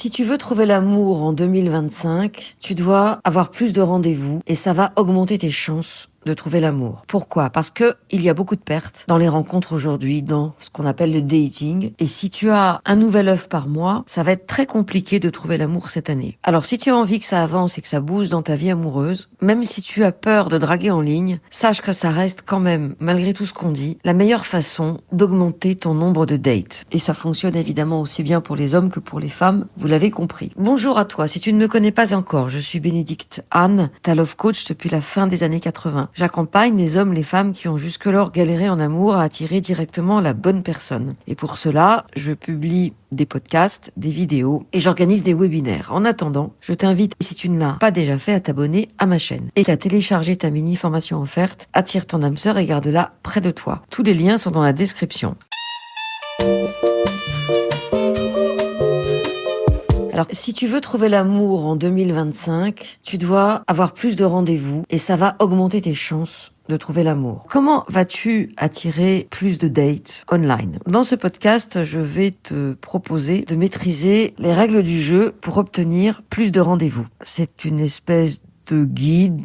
Si tu veux trouver l'amour en 2025, tu dois avoir plus de rendez-vous et ça va augmenter tes chances de trouver l'amour. Pourquoi? Parce que il y a beaucoup de pertes dans les rencontres aujourd'hui, dans ce qu'on appelle le dating. Et si tu as un nouvel œuf par mois, ça va être très compliqué de trouver l'amour cette année. Alors si tu as envie que ça avance et que ça bouge dans ta vie amoureuse, même si tu as peur de draguer en ligne, sache que ça reste quand même, malgré tout ce qu'on dit, la meilleure façon d'augmenter ton nombre de dates. Et ça fonctionne évidemment aussi bien pour les hommes que pour les femmes, vous l'avez compris. Bonjour à toi, si tu ne me connais pas encore, je suis Bénédicte Anne, ta love coach depuis la fin des années 80. J'accompagne les hommes, les femmes qui ont jusque-lors galéré en amour à attirer directement la bonne personne. Et pour cela, je publie des podcasts, des vidéos et j'organise des webinaires. En attendant, je t'invite, si tu ne l'as pas déjà fait, à t'abonner à ma chaîne et à télécharger ta mini-formation offerte Attire ton âme sœur et garde-la près de toi. Tous les liens sont dans la description. Alors, si tu veux trouver l'amour en 2025, tu dois avoir plus de rendez-vous et ça va augmenter tes chances de trouver l'amour. Comment vas-tu attirer plus de dates online? Dans ce podcast, je vais te proposer de maîtriser les règles du jeu pour obtenir plus de rendez-vous. C'est une espèce de guide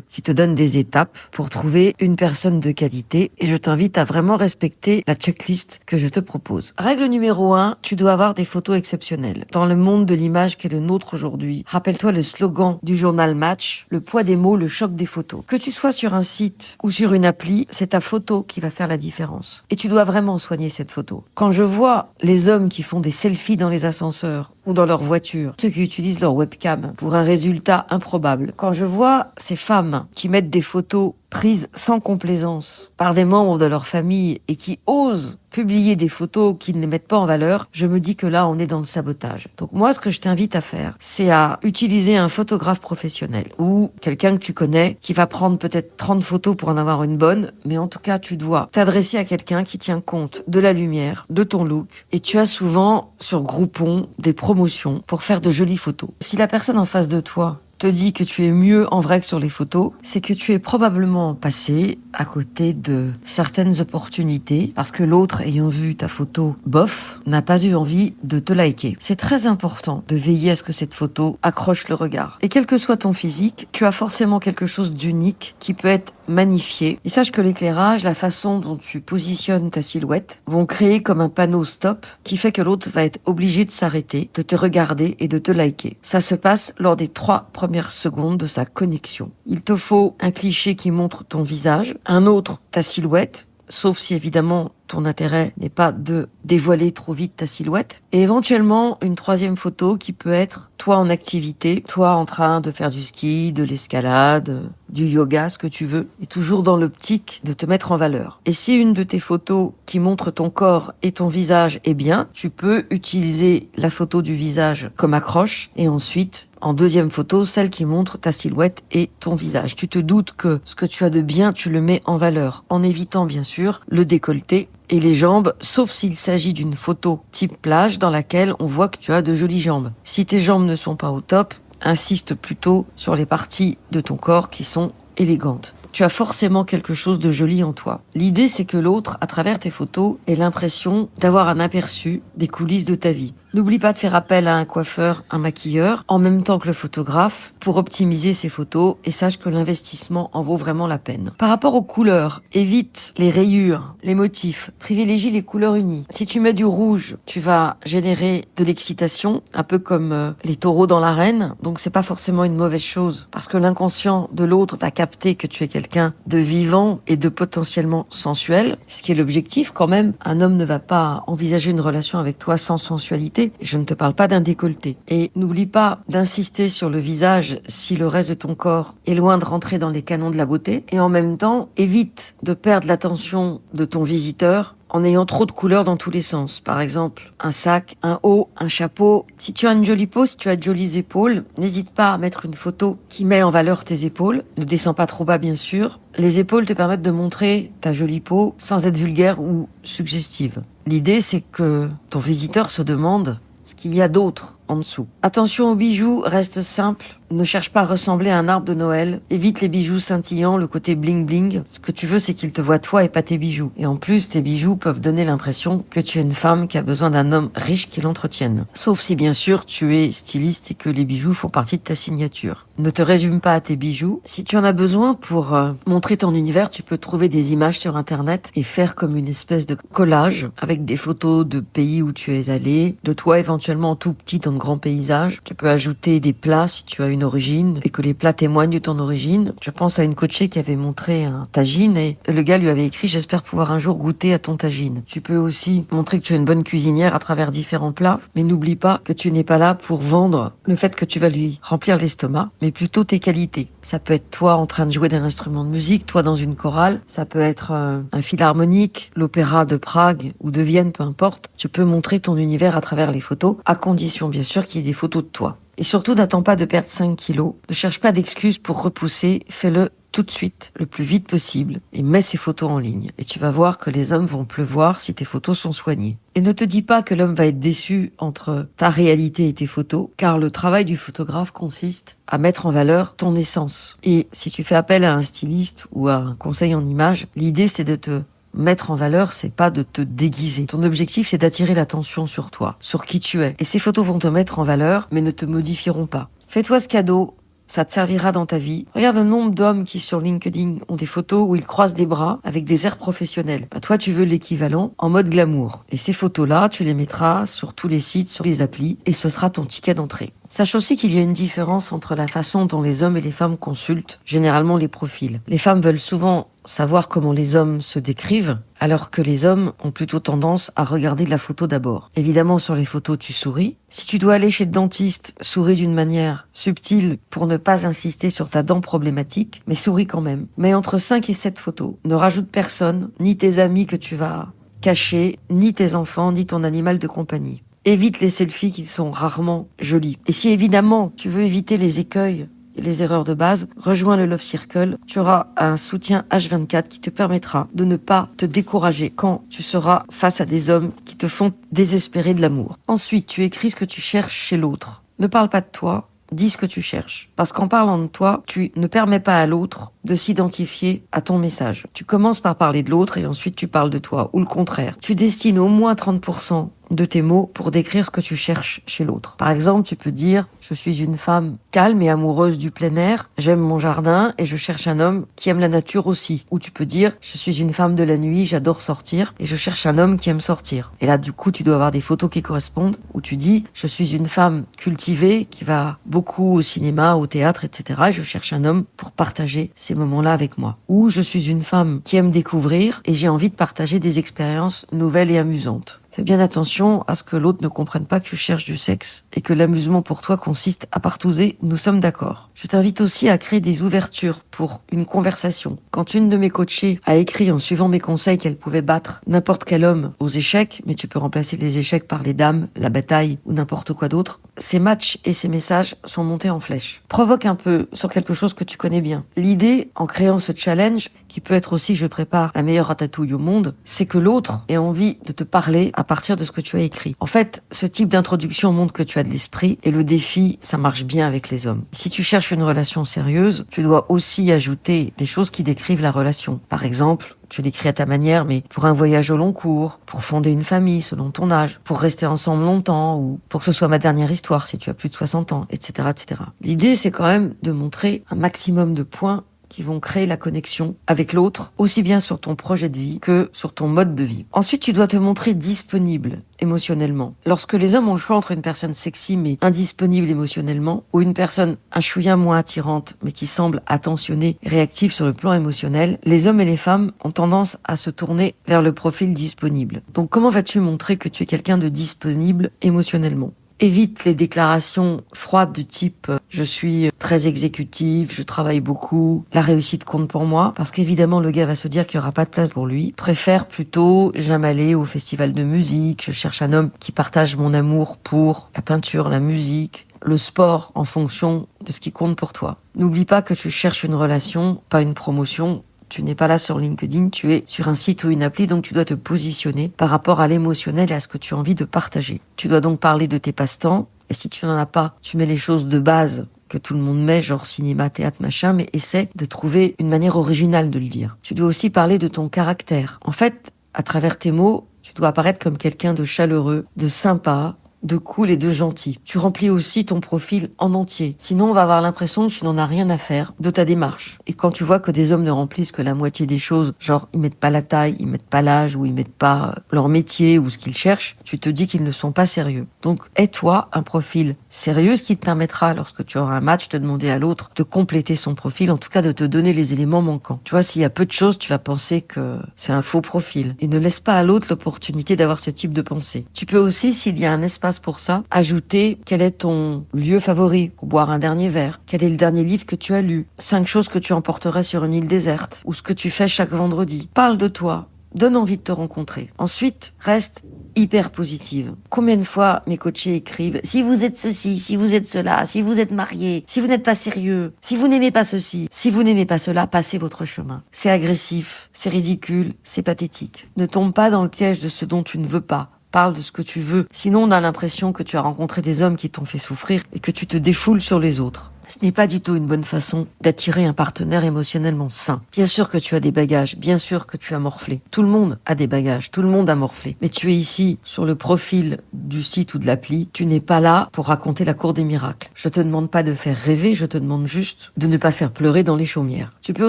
qui te donne des étapes pour trouver une personne de qualité et je t'invite à vraiment respecter la checklist que je te propose. Règle numéro 1, tu dois avoir des photos exceptionnelles. Dans le monde de l'image qui est le nôtre aujourd'hui, rappelle-toi le slogan du journal Match, le poids des mots, le choc des photos. Que tu sois sur un site ou sur une appli, c'est ta photo qui va faire la différence. Et tu dois vraiment soigner cette photo. Quand je vois les hommes qui font des selfies dans les ascenseurs ou dans leur voiture, ceux qui utilisent leur webcam pour un résultat improbable, quand je vois ces femmes qui mettent des photos prises sans complaisance par des membres de leur famille et qui osent publier des photos qui ne les mettent pas en valeur, je me dis que là, on est dans le sabotage. Donc moi, ce que je t'invite à faire, c'est à utiliser un photographe professionnel ou quelqu'un que tu connais qui va prendre peut-être 30 photos pour en avoir une bonne, mais en tout cas, tu dois t'adresser à quelqu'un qui tient compte de la lumière, de ton look, et tu as souvent sur Groupon des promotions pour faire de jolies photos. Si la personne en face de toi te dit que tu es mieux en vrai que sur les photos, c'est que tu es probablement passé à côté de certaines opportunités parce que l'autre, ayant vu ta photo bof, n'a pas eu envie de te liker. C'est très important de veiller à ce que cette photo accroche le regard. Et quel que soit ton physique, tu as forcément quelque chose d'unique qui peut être magnifié. Et sache que l'éclairage, la façon dont tu positionnes ta silhouette vont créer comme un panneau stop qui fait que l'autre va être obligé de s'arrêter, de te regarder et de te liker. Ça se passe lors des 3 premières secondes de sa connexion. Il te faut un cliché qui montre ton visage, un autre ta silhouette, sauf si évidemment ton intérêt n'est pas de dévoiler trop vite ta silhouette, et éventuellement une 3e photo qui peut être toi en activité, toi en train de faire du ski, de l'escalade, du yoga, ce que tu veux, et toujours dans l'optique de te mettre en valeur. Et si une de tes photos qui montre ton corps et ton visage est bien, tu peux utiliser la photo du visage comme accroche, et ensuite en 2e photo, celle qui montre ta silhouette et ton visage. Tu te doutes que ce que tu as de bien, tu le mets en valeur, en évitant bien sûr le décolleté et les jambes, sauf s'il s'agit d'une photo type plage dans laquelle on voit que tu as de jolies jambes. Si tes jambes ne sont pas au top, insiste plutôt sur les parties de ton corps qui sont élégantes. Tu as forcément quelque chose de joli en toi. L'idée, c'est que l'autre, à travers tes photos, ait l'impression d'avoir un aperçu des coulisses de ta vie. N'oublie pas de faire appel à un coiffeur, un maquilleur, en même temps que le photographe, pour optimiser ces photos et sache que l'investissement en vaut vraiment la peine. Par rapport aux couleurs, évite les rayures, les motifs, privilégie les couleurs unies. Si tu mets du rouge, tu vas générer de l'excitation, un peu comme les taureaux dans l'arène, donc c'est pas forcément une mauvaise chose, parce que l'inconscient de l'autre va capter que tu es quelqu'un de vivant et de potentiellement sensuel, ce qui est l'objectif quand même. Un homme ne va pas envisager une relation avec toi sans sensualité. Je ne te parle pas d'un décolleté. Et n'oublie pas d'insister sur le visage si le reste de ton corps est loin de rentrer dans les canons de la beauté. Et en même temps, évite de perdre l'attention de ton visiteur en ayant trop de couleurs dans tous les sens. Par exemple, un sac, un haut, un chapeau. Si tu as une jolie peau, si tu as de jolies épaules, n'hésite pas à mettre une photo qui met en valeur tes épaules. Ne descends pas trop bas, bien sûr. Les épaules te permettent de montrer ta jolie peau sans être vulgaire ou suggestive. L'idée, c'est que ton visiteur se demande ce qu'il y a d'autre en dessous. Attention aux bijoux, reste simple. Ne cherche pas à ressembler à un arbre de Noël. Évite les bijoux scintillants, le côté bling bling. Ce que tu veux, c'est qu'ils te voient toi et pas tes bijoux. Et en plus, tes bijoux peuvent donner l'impression que tu es une femme qui a besoin d'un homme riche qui l'entretienne. Sauf si bien sûr tu es styliste et que les bijoux font partie de ta signature. Ne te résume pas à tes bijoux. Si tu en as besoin pour montrer ton univers, tu peux trouver des images sur internet et faire comme une espèce de collage avec des photos de pays où tu es allé, de toi éventuellement en tout petit dans de grands paysages. Tu peux ajouter des plats si tu as une origine et que les plats témoignent de ton origine. Je pense à une coachée qui avait montré un tagine et le gars lui avait écrit: j'espère pouvoir un jour goûter à ton tagine. Tu peux aussi montrer que tu es une bonne cuisinière à travers différents plats, mais n'oublie pas que tu n'es pas là pour vendre le fait que tu vas lui remplir l'estomac, mais plutôt tes qualités. Ça peut être toi en train de jouer d'un instrument de musique, toi dans une chorale, ça peut être un philharmonique, l'opéra de Prague ou de Vienne, peu importe. Tu peux montrer ton univers à travers les photos, à condition bien sûr qu'il y ait des photos de toi. Et surtout, n'attends pas de perdre 5 kilos. Ne cherche pas d'excuses pour repousser. Fais-le tout de suite, le plus vite possible, et mets ces photos en ligne. Et tu vas voir que les hommes vont pleuvoir si tes photos sont soignées. Et ne te dis pas que l'homme va être déçu entre ta réalité et tes photos, car le travail du photographe consiste à mettre en valeur ton essence. Et si tu fais appel à un styliste ou à un conseil en images, l'idée c'est de te mettre en valeur, c'est pas de te déguiser. Ton objectif, c'est d'attirer l'attention sur toi, sur qui tu es. Et ces photos vont te mettre en valeur, mais ne te modifieront pas. Fais-toi ce cadeau, ça te servira dans ta vie. Regarde le nombre d'hommes qui, sur LinkedIn, ont des photos où ils croisent les bras avec des airs professionnels. Bah, toi, tu veux l'équivalent en mode glamour. Et ces photos-là, tu les mettras sur tous les sites, sur les applis, et ce sera ton ticket d'entrée. Sache aussi qu'il y a une différence entre la façon dont les hommes et les femmes consultent généralement les profils. Les femmes veulent souvent savoir comment les hommes se décrivent, alors que les hommes ont plutôt tendance à regarder la photo d'abord. Évidemment, sur les photos, tu souris. Si tu dois aller chez le dentiste, souris d'une manière subtile pour ne pas insister sur ta dent problématique, mais souris quand même. Mais entre 5 et 7 photos, ne rajoute personne, ni tes amis que tu vas cacher, ni tes enfants, ni ton animal de compagnie. Évite les selfies qui sont rarement jolis. Et si évidemment tu veux éviter les écueils et les erreurs de base, rejoins le Love Circle. Tu auras un soutien H24 qui te permettra de ne pas te décourager quand tu seras face à des hommes qui te font désespérer de l'amour. Ensuite, tu écris ce que tu cherches chez l'autre. Ne parle pas de toi, dis ce que tu cherches. Parce qu'en parlant de toi, tu ne permets pas à l'autre de s'identifier à ton message. Tu commences par parler de l'autre et ensuite tu parles de toi, ou le contraire. Tu destines au moins 30% de tes mots pour décrire ce que tu cherches chez l'autre. Par exemple, tu peux dire: je suis une femme calme et amoureuse du plein air, j'aime mon jardin et je cherche un homme qui aime la nature aussi. Ou tu peux dire: je suis une femme de la nuit, j'adore sortir et je cherche un homme qui aime sortir. Et là, du coup, tu dois avoir des photos qui correspondent, où tu dis: je suis une femme cultivée qui va beaucoup au cinéma, au théâtre, etc. et je cherche un homme pour partager ces moments-là avec moi. Ou je suis une femme qui aime découvrir et j'ai envie de partager des expériences nouvelles et amusantes. Fais bien attention à ce que l'autre ne comprenne pas que tu cherches du sexe et que l'amusement pour toi consiste à partouzer, nous sommes d'accord. Je t'invite aussi à créer des ouvertures pour une conversation. Quand une de mes coachées a écrit en suivant mes conseils qu'elle pouvait battre n'importe quel homme aux échecs, mais tu peux remplacer les échecs par les dames, la bataille ou n'importe quoi d'autre, ces matchs et ces messages sont montés en flèche. Provoque un peu sur quelque chose que tu connais bien. L'idée, en créant ce challenge, qui peut être aussi: je prépare la meilleure ratatouille au monde, c'est que l'autre ait envie de te parler à partir de ce que tu as écrit. En fait, ce type d'introduction montre que tu as de l'esprit et le défi, ça marche bien avec les hommes. Si tu cherches une relation sérieuse, tu dois aussi ajouter des choses qui décrivent la relation. Par exemple, tu l'écris à ta manière, mais pour un voyage au long cours, pour fonder une famille selon ton âge, pour rester ensemble longtemps, ou pour que ce soit ma dernière histoire si tu as plus de 60 ans, etc., etc. L'idée, c'est quand même de montrer un maximum de points qui vont créer la connexion avec l'autre, aussi bien sur ton projet de vie que sur ton mode de vie. Ensuite, tu dois te montrer disponible émotionnellement. Lorsque les hommes ont le choix entre une personne sexy mais indisponible émotionnellement, ou une personne un chouïa moins attirante mais qui semble attentionnée et réactive sur le plan émotionnel, les hommes et les femmes ont tendance à se tourner vers le profil disponible. Donc comment vas-tu montrer que tu es quelqu'un de disponible émotionnellement ? Évite les déclarations froides du type « je suis très exécutive, je travaille beaucoup, la réussite compte pour moi », parce qu'évidemment le gars va se dire qu'il n'y aura pas de place pour lui. Préfère plutôt « j'aime aller au festival de musique, je cherche un homme qui partage mon amour pour la peinture, la musique, le sport en fonction de ce qui compte pour toi ». N'oublie pas que tu cherches une relation, pas une promotion. Tu n'es pas là sur LinkedIn, tu es sur un site ou une appli, donc tu dois te positionner par rapport à l'émotionnel et à ce que tu as envie de partager. Tu dois donc parler de tes passe-temps Et si tu n'en as pas, tu mets les choses de base que tout le monde met, genre cinéma, théâtre, machin, mais essaie de trouver une manière originale de le dire. Tu dois aussi parler de ton caractère. En fait, à travers tes mots, tu dois apparaître comme quelqu'un de chaleureux, de sympa, de cool et de gentil. Tu remplis aussi ton profil en entier. Sinon, on va avoir l'impression que tu n'en as rien à faire de ta démarche. Et quand tu vois que des hommes ne remplissent que la moitié des choses, genre ils mettent pas la taille, ils mettent pas l'âge, ou ils mettent pas leur métier ou ce qu'ils cherchent, tu te dis qu'ils ne sont pas sérieux. Donc, aie-toi un profil sérieux, ce qui te permettra, lorsque tu auras un match, de demander à l'autre de compléter son profil, en tout cas de te donner les éléments manquants. Tu vois, s'il y a peu de choses, tu vas penser que c'est un faux profil. Et ne laisse pas à l'autre l'opportunité d'avoir ce type de pensée. Tu peux aussi, s'il y a un espace pour ça, ajouter quel est ton lieu favori pour boire un dernier verre, quel est le dernier livre que tu as lu, 5 choses que tu emporterais sur une île déserte, ou ce que tu fais chaque vendredi. Parle de toi, donne envie de te rencontrer. Ensuite, reste hyper positive. Combien de fois mes coachés écrivent « Si vous êtes ceci, si vous êtes cela, si vous êtes marié, si vous n'êtes pas sérieux, si vous n'aimez pas ceci, si vous n'aimez pas cela, passez votre chemin. » C'est agressif, c'est ridicule, c'est pathétique. Ne tombe pas dans le piège de ce dont tu ne veux pas. Parle de ce que tu veux. Sinon, on a l'impression que tu as rencontré des hommes qui t'ont fait souffrir et que tu te défoules sur les autres. Ce n'est pas du tout une bonne façon d'attirer un partenaire émotionnellement sain. Bien sûr que tu as des bagages, bien sûr que tu as morflé. Tout le monde a des bagages, tout le monde a morflé. Mais tu es ici, sur le profil du site ou de l'appli, tu n'es pas là pour raconter la cour des miracles. Je te demande pas de faire rêver, je te demande juste de ne pas faire pleurer dans les chaumières. Tu peux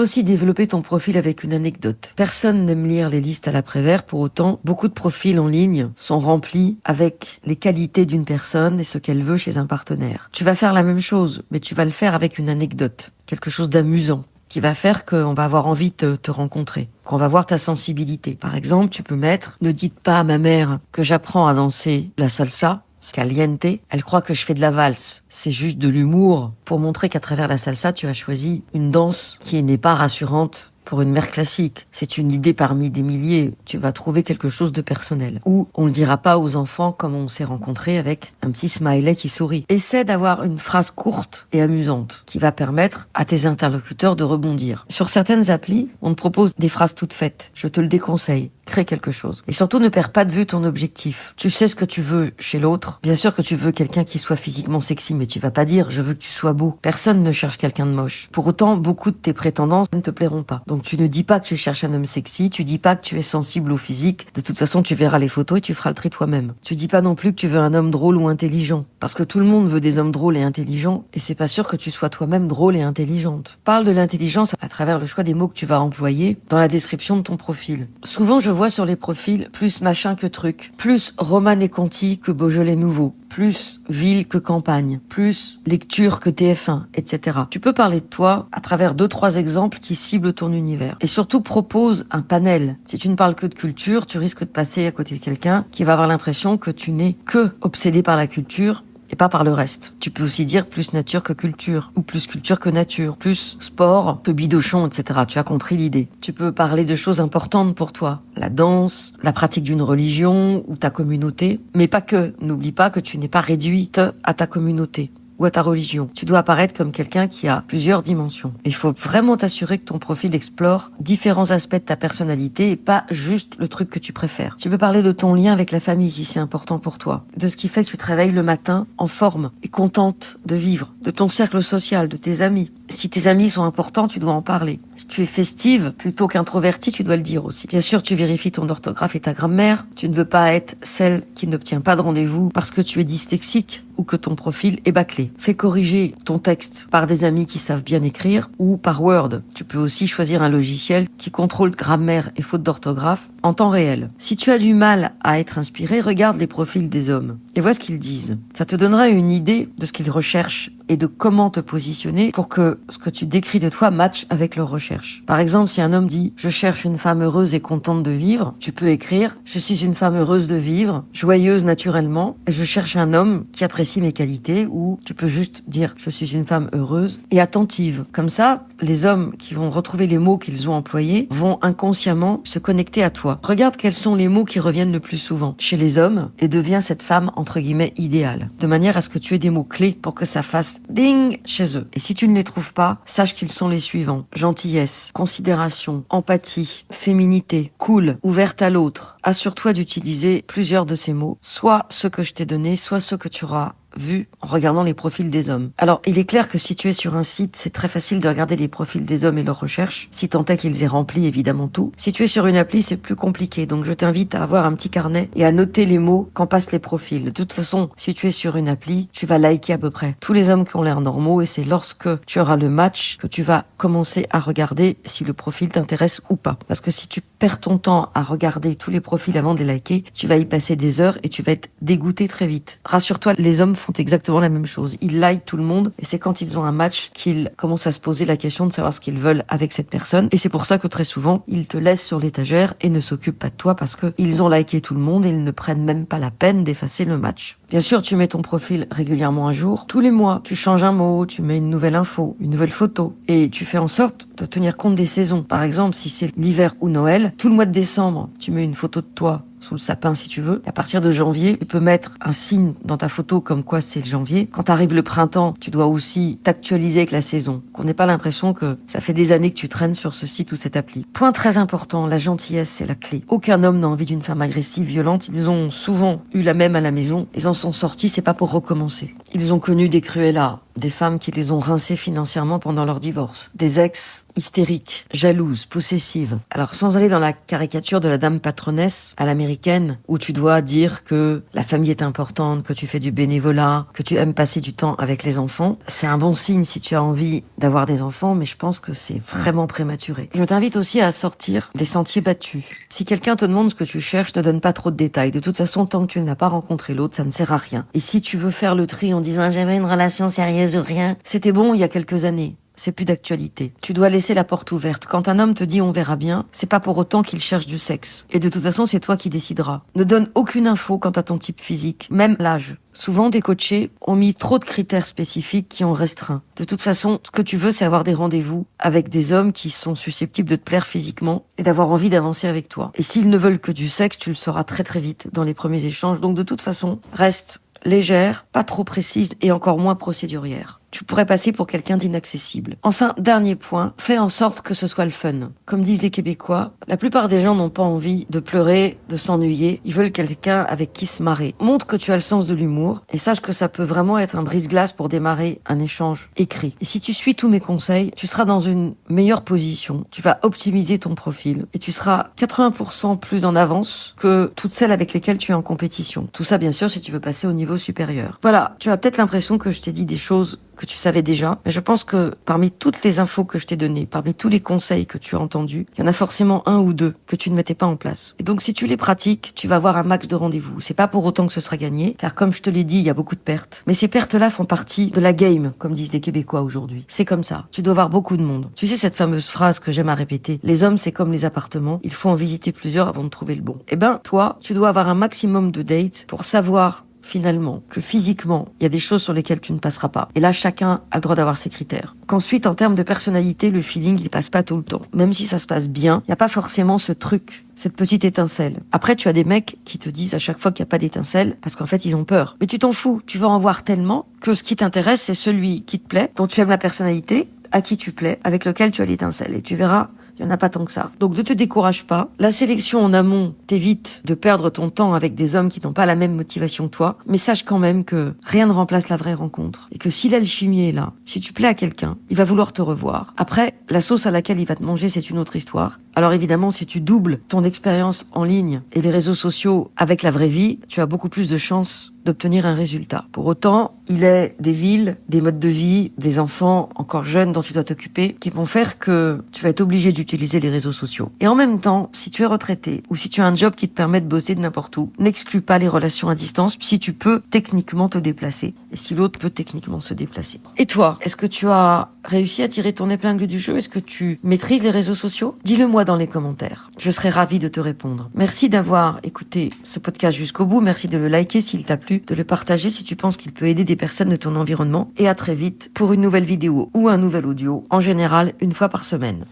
aussi développer ton profil avec une anecdote. Personne n'aime lire les listes à l'après-vert, pour autant, beaucoup de profils en ligne sont remplis avec les qualités d'une personne et ce qu'elle veut chez un partenaire. Tu vas faire la même chose, mais tu vas le faire avec une anecdote, quelque chose d'amusant, qui va faire qu'on va avoir envie de te rencontrer, qu'on va voir ta sensibilité. Par exemple, tu peux mettre « Ne dites pas à ma mère que j'apprends à danser la salsa, caliente, elle croit que je fais de la valse. C'est juste de l'humour pour montrer qu'à travers la salsa, tu as choisi une danse qui n'est pas rassurante pour une mère classique. C'est une idée parmi des milliers. Tu vas trouver quelque chose de personnel. Ou on ne le dira pas aux enfants comme on s'est rencontré avec un petit smiley qui sourit. Essaie d'avoir une phrase courte et amusante qui va permettre à tes interlocuteurs de rebondir. Sur certaines applis, on te propose des phrases toutes faites. Je te le déconseille. Crée quelque chose. Et surtout, ne perds pas de vue ton objectif. Tu sais ce que tu veux chez l'autre. Bien sûr que tu veux quelqu'un qui soit physiquement sexy, mais tu vas pas dire « je veux que tu sois beau ». Personne ne cherche quelqu'un de moche. Pour autant, beaucoup de tes prétendants ne te plairont pas. Donc tu ne dis pas que tu cherches un homme sexy, tu dis pas que tu es sensible au physique. De toute façon, tu verras les photos et tu feras le tri toi-même. Tu dis pas non plus que tu veux un homme drôle ou intelligent. Parce que tout le monde veut des hommes drôles et intelligents, et c'est pas sûr que tu sois toi-même drôle et intelligente. Parle de l'intelligence à travers le choix des mots que tu vas employer dans la description de ton profil. Souvent, je vois sur les profils plus machin que truc, plus Roman et Conti que Beaujolais nouveau, plus ville que campagne, plus lecture que TF1, etc. Tu peux parler de toi à travers 2-3 exemples qui ciblent ton univers. Et surtout, propose un panel. Si tu ne parles que de culture, tu risques de passer à côté de quelqu'un qui va avoir l'impression que tu n'es que obsédé par la culture et pas par le reste. Tu peux aussi dire plus nature que culture, ou plus culture que nature, plus sport que bidochon, etc. Tu as compris l'idée. Tu peux parler de choses importantes pour toi, la danse, la pratique d'une religion ou ta communauté, mais pas que. N'oublie pas que tu n'es pas réduite à ta communauté ou à ta religion. Tu dois apparaître comme quelqu'un qui a plusieurs dimensions. Il faut vraiment t'assurer que ton profil explore différents aspects de ta personnalité et pas juste le truc que tu préfères. Tu peux parler de ton lien avec la famille si c'est important pour toi, de ce qui fait que tu te réveilles le matin en forme et contente de vivre, de ton cercle social, de tes amis. Si tes amis sont importants, tu dois en parler. Si tu es festive plutôt qu'introvertie, tu dois le dire aussi. Bien sûr, tu vérifies ton orthographe et ta grammaire. Tu ne veux pas être celle qui n'obtient pas de rendez-vous parce que tu es dyslexique ou que ton profil est bâclé. Fais corriger ton texte par des amis qui savent bien écrire ou par Word. Tu peux aussi choisir un logiciel qui contrôle grammaire et faute d'orthographe en temps réel. Si tu as du mal à être inspiré, regarde les profils des hommes et vois ce qu'ils disent. Ça te donnera une idée de ce qu'ils recherchent et de comment te positionner pour que ce que tu décris de toi matche avec leurs recherches. Par exemple, si un homme dit « Je cherche une femme heureuse et contente de vivre », tu peux écrire « Je suis une femme heureuse de vivre, joyeuse naturellement, et je cherche un homme qui apprécie mes qualités » ou tu peux juste dire « Je suis une femme heureuse et attentive ». Comme ça, les hommes qui vont retrouver les mots qu'ils ont employés vont inconsciemment se connecter à toi. Regarde quels sont les mots qui reviennent le plus souvent chez les hommes et deviens cette femme entre guillemets idéale, de manière à ce que tu aies des mots clés pour que ça fasse ding chez eux. Et si tu ne les trouves pas, sache qu'ils sont les suivants: gentillesse, considération, empathie, féminité, cool, ouverte à l'autre. Assure-toi d'utiliser plusieurs de ces mots, soit ceux que je t'ai donnés, soit ceux que tu auras vu en regardant les profils des hommes. Alors, il est clair que si tu es sur un site, c'est très facile de regarder les profils des hommes et leurs recherches, si tant est qu'ils aient rempli évidemment tout. Si tu es sur une appli, c'est plus compliqué, donc je t'invite à avoir un petit carnet et à noter les mots quand passent les profils. De toute façon, si tu es sur une appli, tu vas liker à peu près tous les hommes qui ont l'air normaux et c'est lorsque tu auras le match que tu vas commencer à regarder si le profil t'intéresse ou pas. Parce que si tu perds ton temps à regarder tous les profils avant de les liker, tu vas y passer des heures et tu vas être dégoûté très vite. Rassure-toi, les hommes font exactement la même chose. Ils like tout le monde et c'est quand ils ont un match qu'ils commencent à se poser la question de savoir ce qu'ils veulent avec cette personne. Et c'est pour ça que très souvent, ils te laissent sur l'étagère et ne s'occupent pas de toi parce que ils ont liké tout le monde et ils ne prennent même pas la peine d'effacer le match. Bien sûr, tu mets ton profil régulièrement à jour. Tous les mois, tu changes un mot, tu mets une nouvelle info, une nouvelle photo et tu fais en sorte de tenir compte des saisons. Par exemple, si c'est l'hiver ou Noël, tout le mois de décembre, tu mets une photo de toi sous le sapin si tu veux. À partir de janvier, tu peux mettre un signe dans ta photo comme quoi c'est janvier. Quand arrive le printemps, tu dois aussi t'actualiser avec la saison. Qu'on n'ait pas l'impression que ça fait des années que tu traînes sur ce site ou cette appli. Point très important, la gentillesse, c'est la clé. Aucun homme n'a envie d'une femme agressive, violente. Ils ont souvent eu la même à la maison. Ils en sont sortis, c'est pas pour recommencer. Ils ont connu des Cruella, des femmes qui les ont rincés financièrement pendant leur divorce. Des ex hystériques, jalouses, possessives. Alors, sans aller dans la caricature de la dame patronnesse à l'américaine, où tu dois dire que la famille est importante, que tu fais du bénévolat, que tu aimes passer du temps avec les enfants, c'est un bon signe si tu as envie d'avoir des enfants, mais je pense que c'est vraiment prématuré. Je t'invite aussi à sortir des sentiers battus. Si quelqu'un te demande ce que tu cherches, ne donne pas trop de détails. De toute façon, tant que tu n'as pas rencontré l'autre, ça ne sert à rien. Et si tu veux faire le tri en disant j'avais une relation sérieuse ou rien, c'était bon il y a quelques années. C'est plus d'actualité. Tu dois laisser la porte ouverte. Quand un homme te dit on verra bien, c'est pas pour autant qu'il cherche du sexe. Et de toute façon, c'est toi qui décideras. Ne donne aucune info quant à ton type physique, même l'âge. Souvent, des coachés ont mis trop de critères spécifiques qui ont restreint. De toute façon, ce que tu veux, c'est avoir des rendez-vous avec des hommes qui sont susceptibles de te plaire physiquement et d'avoir envie d'avancer avec toi. Et s'ils ne veulent que du sexe, tu le sauras très très vite dans les premiers échanges. Donc de toute façon, reste légère, pas trop précise et encore moins procédurière. Tu pourrais passer pour quelqu'un d'inaccessible. Enfin, dernier point, fais en sorte que ce soit le fun. Comme disent les Québécois, la plupart des gens n'ont pas envie de pleurer, de s'ennuyer. Ils veulent quelqu'un avec qui se marrer. Montre que tu as le sens de l'humour et sache que ça peut vraiment être un brise-glace pour démarrer un échange écrit. Et si tu suis tous mes conseils, tu seras dans une meilleure position. Tu vas optimiser ton profil et tu seras 80% plus en avance que toutes celles avec lesquelles tu es en compétition. Tout ça, bien sûr, si tu veux passer au niveau supérieur. Voilà, tu as peut-être l'impression que je t'ai dit des choses que tu savais déjà, mais je pense que parmi toutes les infos que je t'ai données, parmi tous les conseils que tu as entendus, il y en a forcément un ou deux que tu ne mettais pas en place. Et donc si tu les pratiques, tu vas avoir un max de rendez-vous. C'est pas pour autant que ce sera gagné, car comme je te l'ai dit, il y a beaucoup de pertes. Mais ces pertes-là font partie de la game, comme disent les Québécois aujourd'hui. C'est comme ça. Tu dois avoir beaucoup de monde. Tu sais cette fameuse phrase que j'aime à répéter, les hommes c'est comme les appartements, il faut en visiter plusieurs avant de trouver le bon. Eh ben, toi, tu dois avoir un maximum de dates pour savoir finalement, que physiquement, il y a des choses sur lesquelles tu ne passeras pas. Et là, chacun a le droit d'avoir ses critères. Qu'ensuite, en termes de personnalité, le feeling, il passe pas tout le temps. Même si ça se passe bien, il n'y a pas forcément ce truc, cette petite étincelle. Après, tu as des mecs qui te disent à chaque fois qu'il n'y a pas d'étincelle, parce qu'en fait, ils ont peur. Mais tu t'en fous. Tu vas en voir tellement que ce qui t'intéresse, c'est celui qui te plaît, dont tu aimes la personnalité, à qui tu plais, avec lequel tu as l'étincelle. Et tu verras, il n'y en a pas tant que ça. Donc ne te décourage pas. La sélection en amont t'évite de perdre ton temps avec des hommes qui n'ont pas la même motivation que toi. Mais sache quand même que rien ne remplace la vraie rencontre. Et que si l'alchimie est là, si tu plais à quelqu'un, il va vouloir te revoir. Après, la sauce à laquelle il va te manger, c'est une autre histoire. Alors évidemment, si tu doubles ton expérience en ligne et les réseaux sociaux avec la vraie vie, tu as beaucoup plus de chances d'obtenir un résultat. Pour autant, il est des villes, des modes de vie, des enfants encore jeunes dont tu dois t'occuper qui vont faire que tu vas être obligé d'utiliser les réseaux sociaux. Et en même temps, si tu es retraité ou si tu as un job qui te permet de bosser de n'importe où, n'exclus pas les relations à distance si tu peux techniquement te déplacer et si l'autre peut techniquement se déplacer. Et toi, est-ce que tu as réussi à tirer ton épingle du jeu? Est-ce que tu maîtrises les réseaux sociaux? Dis-le moi dans les commentaires. Je serai ravie de te répondre. Merci d'avoir écouté ce podcast jusqu'au bout. Merci de le liker s'il t'a plu, de le partager si tu penses qu'il peut aider des personnes de ton environnement. Et à très vite pour une nouvelle vidéo ou un nouvel audio, en général une fois par semaine.